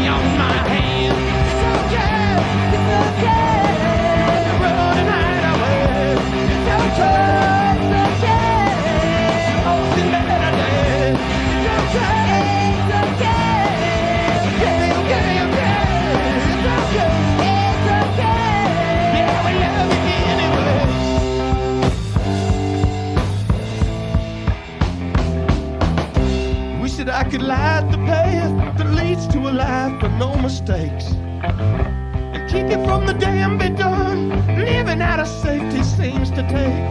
on my hand. It's okay, it's okay. Run and hide away. It's okay, it's okay. It's in better days. It's okay, it's okay. Okay, okay, okay. It's okay, it's okay. Yeah, we love you anyway. Wish that I could light the path that leads to a life with no mistakes, and keep you from the damn done. Living out of safety seems to take.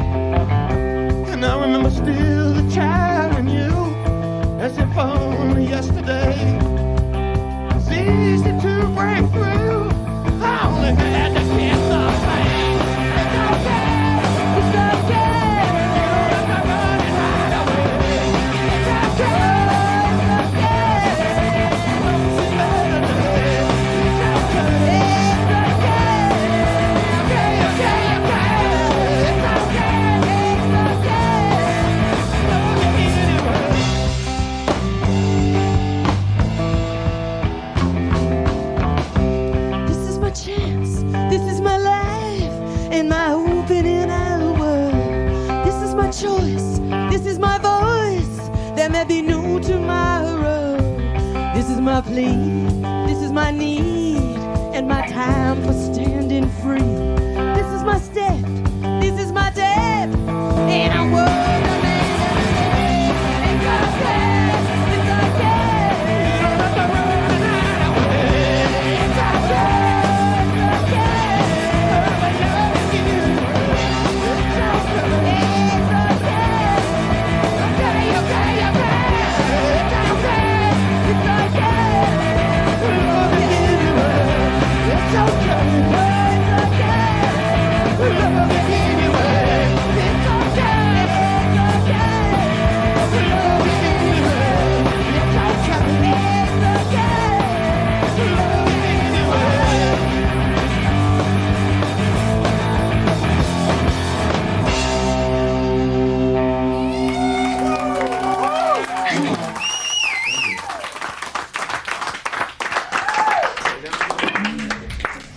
And I remember still the child in you, as if only yesterday. It's easy to break through. I only had to kiss the pain. It's okay, it's okay. You don't have to run and hide away. It's okay. Choice. This is my voice. There may be no tomorrow. This is my plea. This is my need, and my time for standing free. This is my step. This is my death. In a world of man. It's okay. It's okay. You don't have to run and hide away. It's okay. It's okay. I love you. It's okay.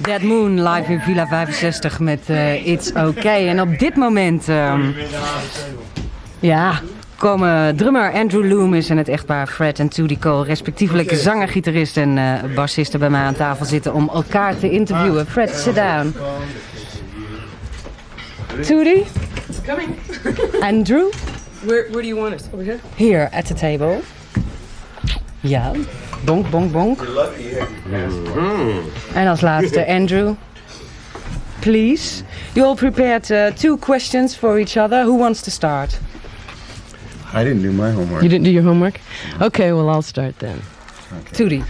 Dead Moon live in Villa 65 met It's Okay. En op dit moment komen drummer Andrew Loomis en het echtpaar Fred en Toody Cole, respectievelijk zanger, gitarist en bassisten, bij mij aan tafel zitten om elkaar te interviewen. Fred, sit down. Toody? Coming. Andrew? Where do you want us? Over here? Here at the table. Ja. Bonk, bonk, bonk. En als laatste Andrew. Please. You all prepared 2 questions for each other. Who wants to start? I didn't do my homework. You didn't do your homework? Okay, well, I'll start then. Okay. Toody.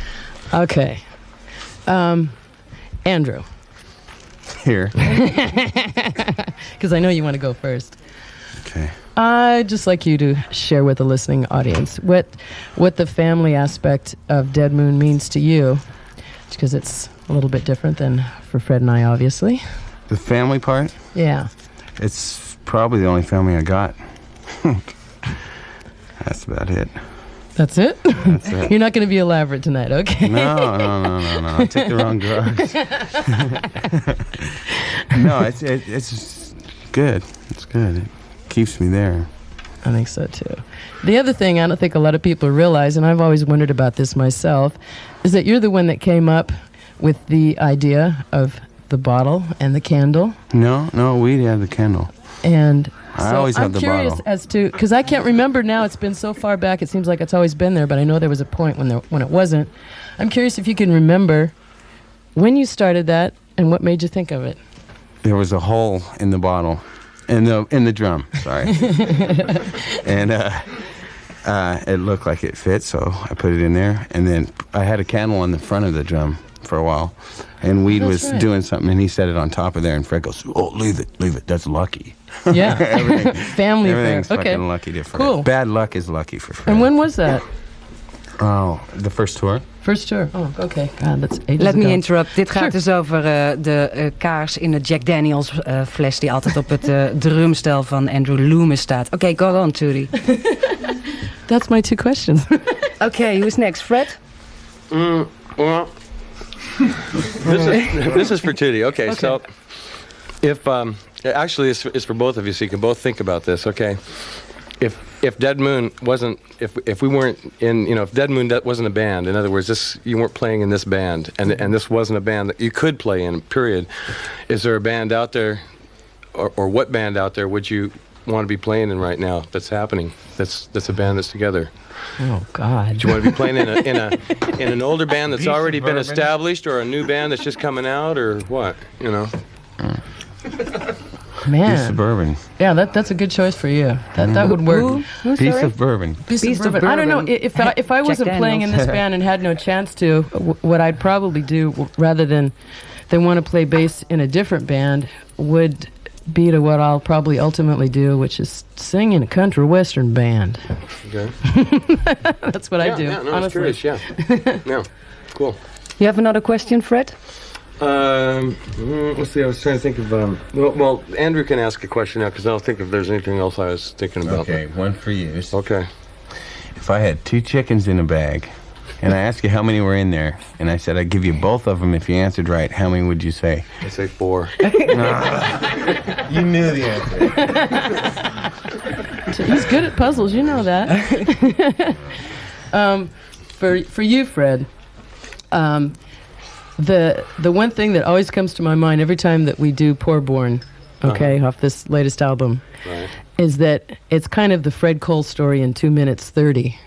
Okay. Andrew. Here. Because I know you want to go first. Okay. I'd just like you to share with the listening audience what the family aspect of Dead Moon means to you, because it's a little bit different than for Fred and I, obviously. The family part? Yeah. It's probably the only family I got. That's about it. That's it? That's it. You're not going to be elaborate tonight, okay? No. I took the wrong drugs. No, it's good. It's good. It keeps me there. I think so too. The other thing I don't think a lot of people realize, and I've always wondered about this myself, is that you're the one that came up with the idea of the bottle and the candle. No, we had the candle. And I so always I'm have the curious bottle. as to, because I can't remember now, it's been so far back, it seems like it's always been there, but I know there was a point when it wasn't. I'm curious if you can remember when you started that and what made you think of it. There was a hole in the bottle, in the drum. Sorry, and it looked like it fit, so I put it in there. And then I had a candle on the front of the drum for a while, and Weed was doing something, and he set it on top of there. And Fred goes, "Oh, leave it. That's lucky." Yeah, family everything's fair. Okay, fucking lucky to Fred. Cool. Bad luck is lucky for Fred. And when was that? Oh, the first tour. First tour. Oh, okay. God, that's ages Let me ago. interrupt. Dit gaat dus over de kaars in de Jack Daniels fles die altijd op het drumstel van Andrew Loomis staat. Oké, go on, Toody. That's my 2 questions. Okay, who's next? Fred? Well, This is for Toody. Okay, so if actually it's for both of you, so you can both think about this. Okay, if Dead Moon wasn't, if we weren't in, if Dead Moon wasn't a band, in other words, you weren't playing in this band, and this wasn't a band that you could play in. Period. Is there a band out there, or what band out there would you want to be playing in right now? That's happening. That's a band that's together. Oh God! Do you want to be playing in an older band that's already been established, or a new band that's just coming out, or what? Man, Piece of bourbon. Yeah, that's a good choice for you. That would work. Piece of bourbon. Piece of bourbon. I don't know if I wasn't playing in this band and had no chance to. What I'd probably do, rather than want to play bass in a different band, would be to what I'll probably ultimately do, which is sing in a country western band. Okay. That's what I do. Yeah, no, honestly. I was curious. Yeah. Yeah. Cool. You have another question, Fred? Let's see. I was trying to think of. Well, Andrew can ask a question now because I'll think if there's anything else I was thinking about. Okay, one for you. Okay. If I had 2 chickens in a bag, and I asked you how many were in there, and I said I'd give you both of them if you answered right, how many would you say? I say 4. You knew the answer. He's good at puzzles, you know that. For you, Fred, the one thing that always comes to my mind every time that we do Poor Born, off this latest album, Right. is that it's kind of the Fred Cole story in 2 minutes 30.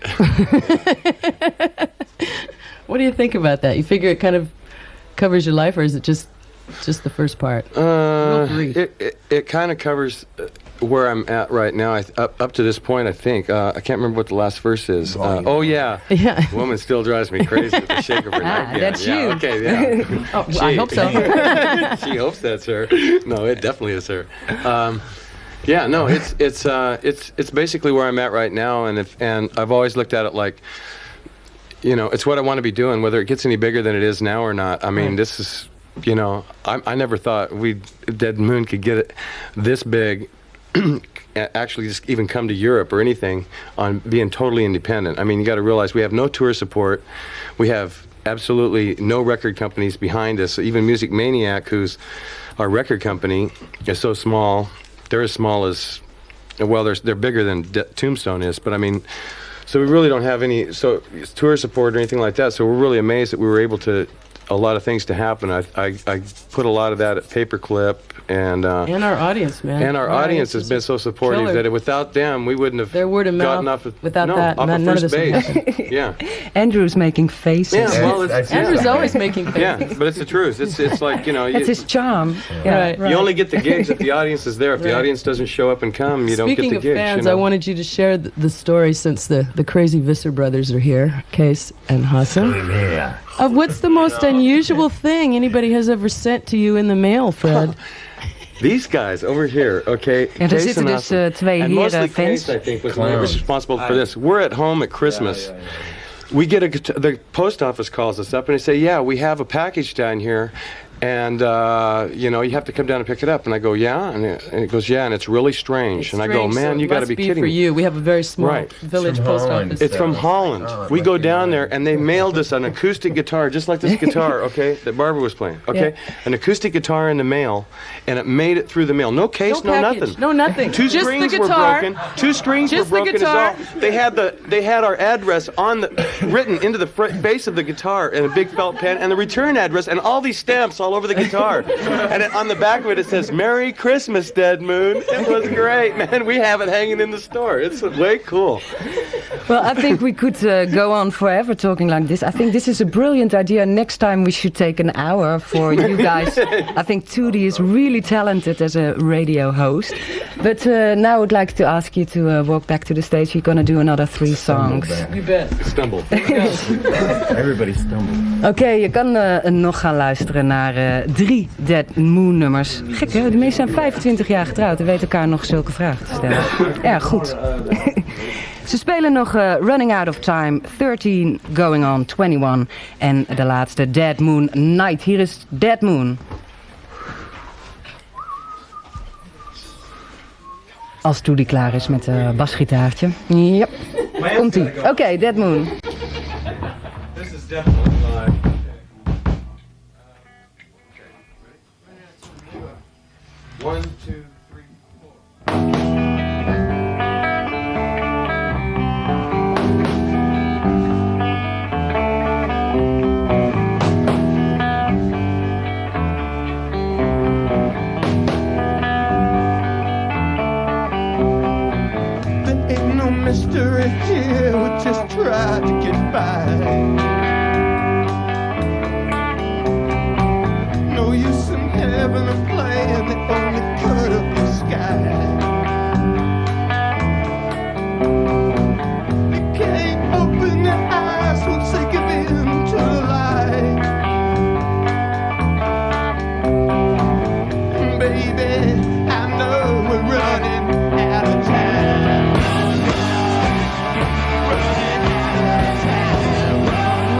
What do you think about that? You figure it kind of covers your life, or is it just the first part? It kind of covers where I'm at right now. Up to this point, I think. I can't remember what the last verse is. Oh yeah. Yeah. Woman still drives me crazy with the shake of her neck. That's you. Okay. Yeah. Oh, I hope so. She hopes that's her. No, it definitely is her. Yeah, no, it's basically where I'm at right now, and I've always looked at it like, it's what I want to be doing, whether it gets any bigger than it is now or not. I mean, this is, I never thought Dead Moon could get it this big, actually just even come to Europe or anything on being totally independent. I mean, you got to realize we have no tour support, we have absolutely no record companies behind us. Even Music Maniac, who's our record company, is so small. They're as small as, well, they're bigger than Tombstone is, but I mean, so we really don't have any tour support or anything like that. So we're really amazed that we were able to, a lot of things to happen. I put a lot of that at Paperclip and our audience, man. And our audience has been so supportive killer. that without them, we wouldn't have their word of gotten mouth. off Without that, off none of of first this would base. Yeah. Andrew's making faces. Yeah, well, Andrew's always making faces. Yeah, but it's the truth. It's like, It's his charm. Right. You only get the gigs if the audience is there. If the audience doesn't show up and come, you don't get the gigs. Speaking of fans, I wanted you to share the story, since the crazy Visser brothers are here, Case and Hassan. Yeah. Of what's the most unusual thing anybody has ever sent to you in the mail, Fred? These guys over here, okay. Ja, er zitten dus 2 and mostly heren fans. Case, I think, was responsible for this. We're at home at Christmas. We get the post office calls us up and they say, yeah, we have a package down here, and you have to come down and pick it up. And I go, yeah, and it goes, yeah, and it's really strange. And I go, man, you got to be kidding for me. you. We have a very small village post office. It's from Holland. We go down there and they mailed us an acoustic guitar, just like this guitar, okay, that Barbara was playing, okay, an acoustic guitar in the mail, and it made it through the mail. No case, no nothing. No nothing. 2 Just strings the were guitar. broken. 2 strings Just were the broken. guitar. They had our address written into the base of the guitar in a big felt pen, and the return address, and all these stamps all over the guitar. And on the back of it, it says, Merry Christmas, Dead Moon. It was great, man. We have it hanging in the store. It's way cool. Well, I think we could go on forever talking like this. I think this is a brilliant idea. Next time we should take an hour for you guys. I think Toody is really talented as a radio host. But now I would like to ask you to walk back to the stage. You're going to do another 3 songs. You bet. Stumble. Everybody stumbled. Oké, je kan nog gaan luisteren naar 3 Dead Moon nummers. Gek hè, de meesten zijn 25 jaar getrouwd en weten elkaar nog zulke vragen te stellen. Ja, goed. Ze spelen nog Running Out of Time, 13 Going on 21 en de laatste Dead Moon Night. Hier is Dead Moon. Als Toody klaar is met basgitaartje. Yep. Komt-ie. Oké, Dead Moon. This is definitely live. everybody here would just try to get by. No use in having a plan that only cut up the sky. They can't open their eyes once they give in to the light. Baby, I know we're running out of time. Running out of time.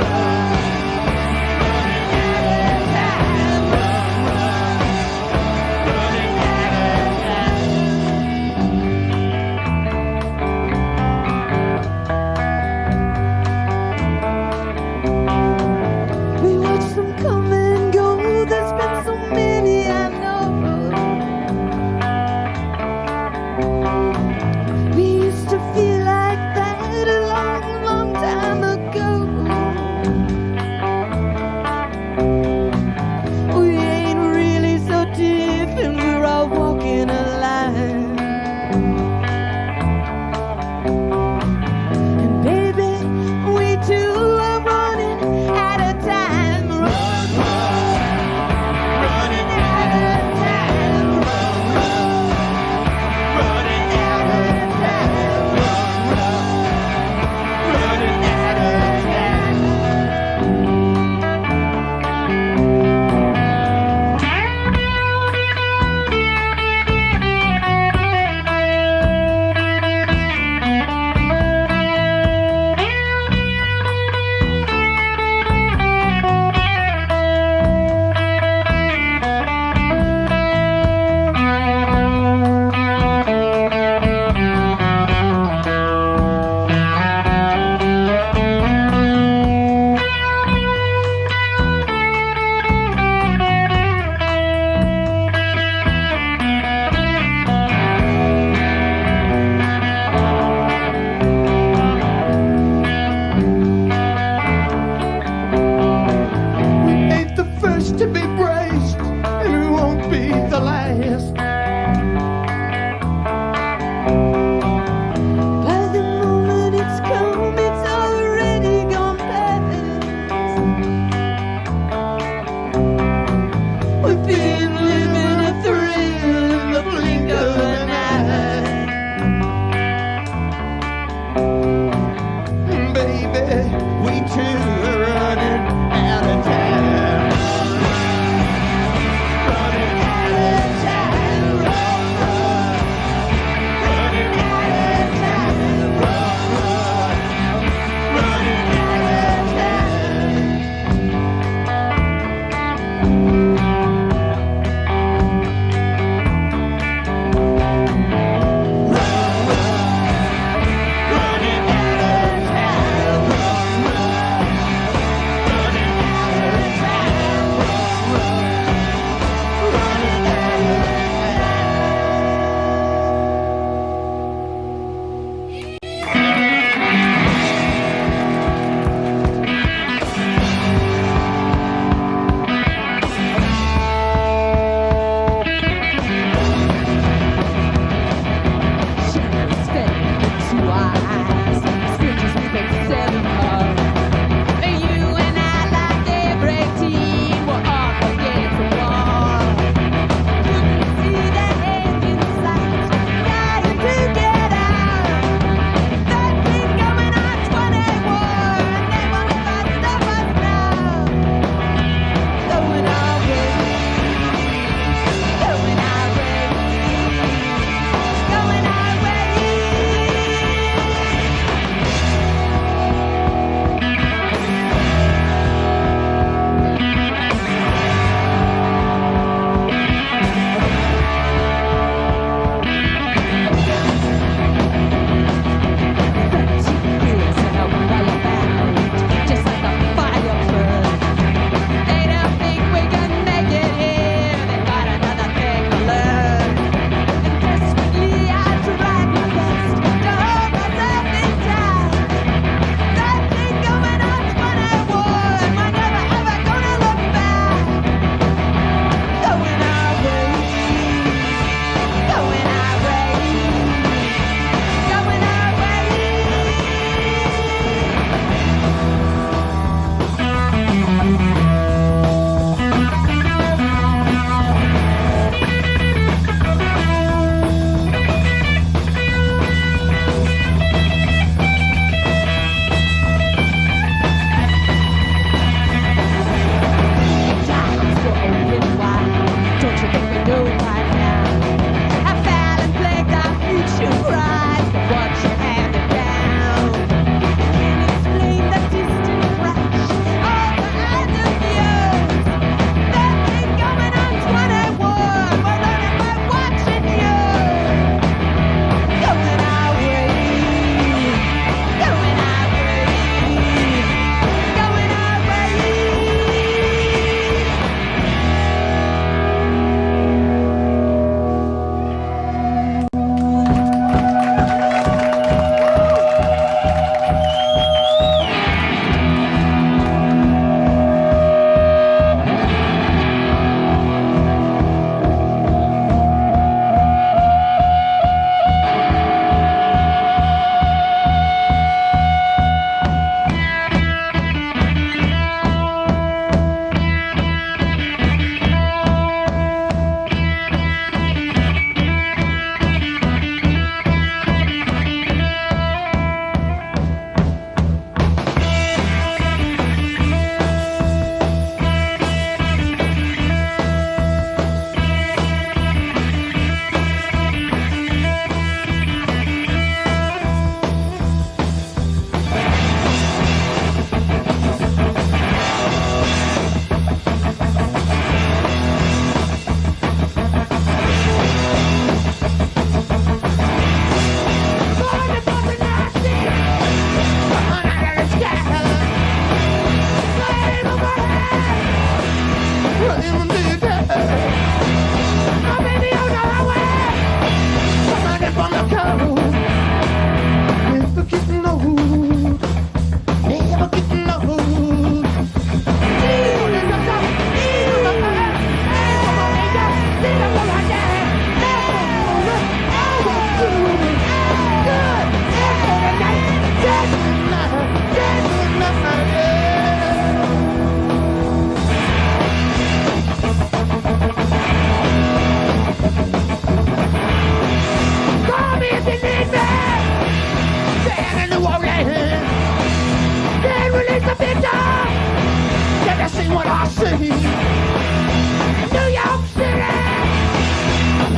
New York City,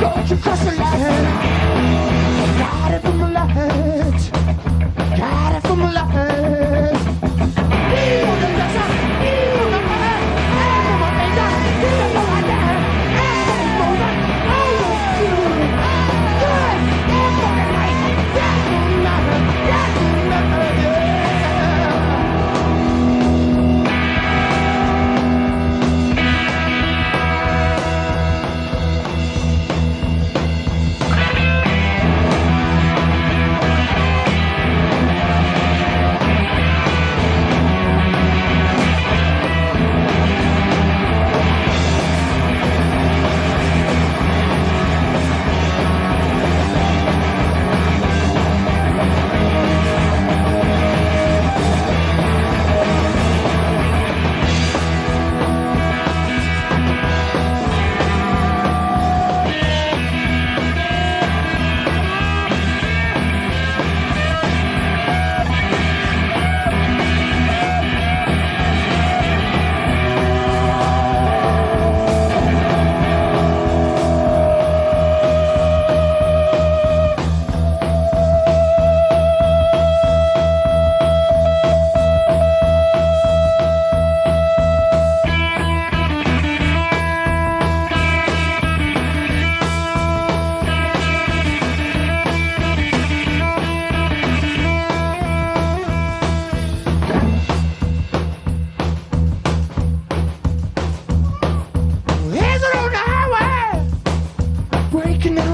don't you cross the line? Got it from the light, got it from the light. Feel the pressure, feel the fire, I'm a major, feel the light, everybody's moving, always good, good, everybody right, that's another, yeah.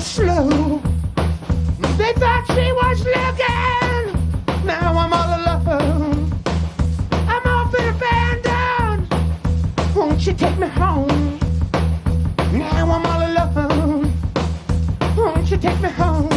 Slow. They thought she was looking. Now I'm all alone. I'm off in abandoned. Won't you take me home? Now I'm all alone. Won't you take me home?